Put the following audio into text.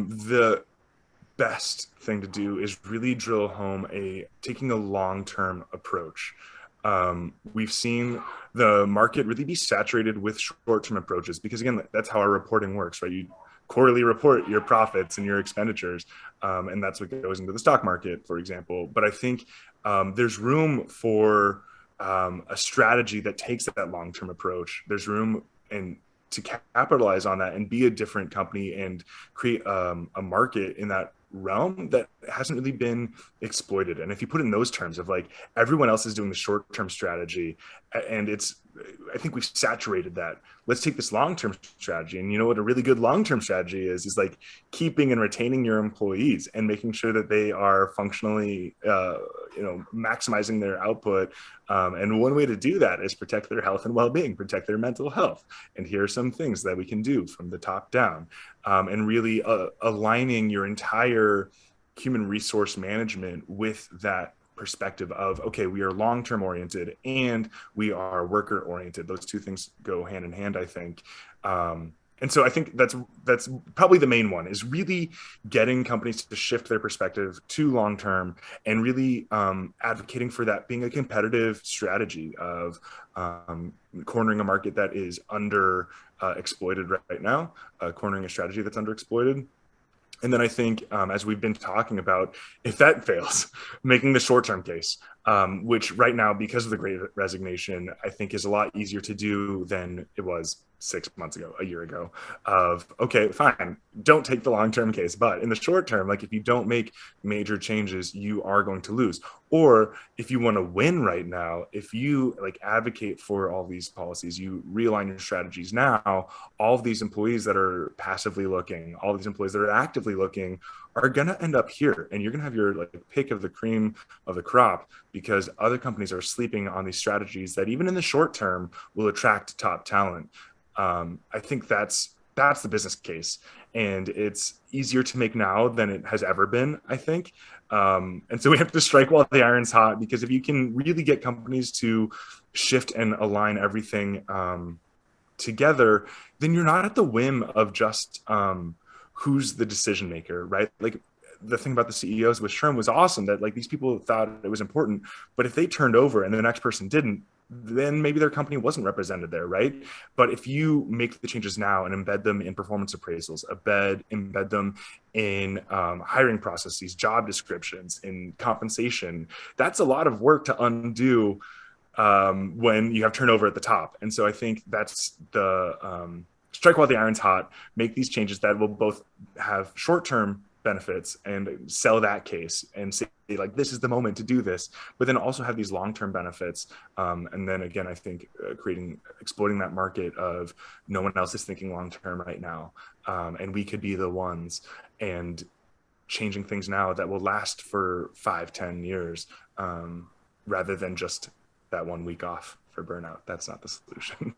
The best thing to do is really drill home taking a long-term approach. We've seen the market really be saturated with short-term approaches because, again, that's how our reporting works, right? You quarterly report your profits and your expenditures, and that's what goes into the stock market, for example. But I think there's room for a strategy that takes that long-term approach. There's room and to capitalize on that and be a different company and create a market in that realm that hasn't really been exploited. And if you put it in those terms of like everyone else is doing the short-term strategy and I think we've saturated that. Let's take this long-term strategy. And you know what a really good long-term strategy is like keeping and retaining your employees and making sure that they are functionally, maximizing their output. And one way to do that is protect their health and well-being, protect their mental health. And here are some things that we can do from the top down, and really aligning your entire human resource management with that perspective of, okay, we are long-term oriented and we are worker oriented. Those two things go hand in hand, I think. And so I think that's probably the main one, is really getting companies to shift their perspective to long-term and really advocating for that being a competitive strategy of cornering a market that is under exploited right now, cornering a strategy that's underexploited. And then I think, as we've been talking about, if that fails, making the short-term case, which right now, because of the Great Resignation, I think is a lot easier to do than it was 6 months ago, a year ago, of, okay, fine, don't take the long-term case. But in the short term, like if you don't make major changes, you are going to lose. Or if you want to win right now, if you like advocate for all these policies, you realign your strategies now, all of these employees that are passively looking, all these employees that are actively looking are going to end up here, and you're going to have your like pick of the cream of the crop because other companies are sleeping on these strategies that even in the short term will attract top talent. I think that's the business case, and it's easier to make now than it has ever been, I think. And so we have to strike while the iron's hot, because if you can really get companies to shift and align everything together, then you're not at the whim of just who's the decision maker, right? Like the thing about the CEOs with Sherm was awesome, that like these people thought it was important, but if they turned over and the next person didn't, then maybe their company wasn't represented there, right? But if you make the changes now and embed them in performance appraisals, embed them in hiring processes, job descriptions, in compensation, that's a lot of work to undo when you have turnover at the top. And so I think that's the strike while the iron's hot, make these changes that will both have short-term benefits and sell that case and say like, this is the moment to do this, but then also have these long-term benefits. And then again, I think exploiting that market of no one else is thinking long-term right now. And we could be the ones, and changing things now that will last for 5-10 years, rather than just that 1 week off for burnout. That's not the solution.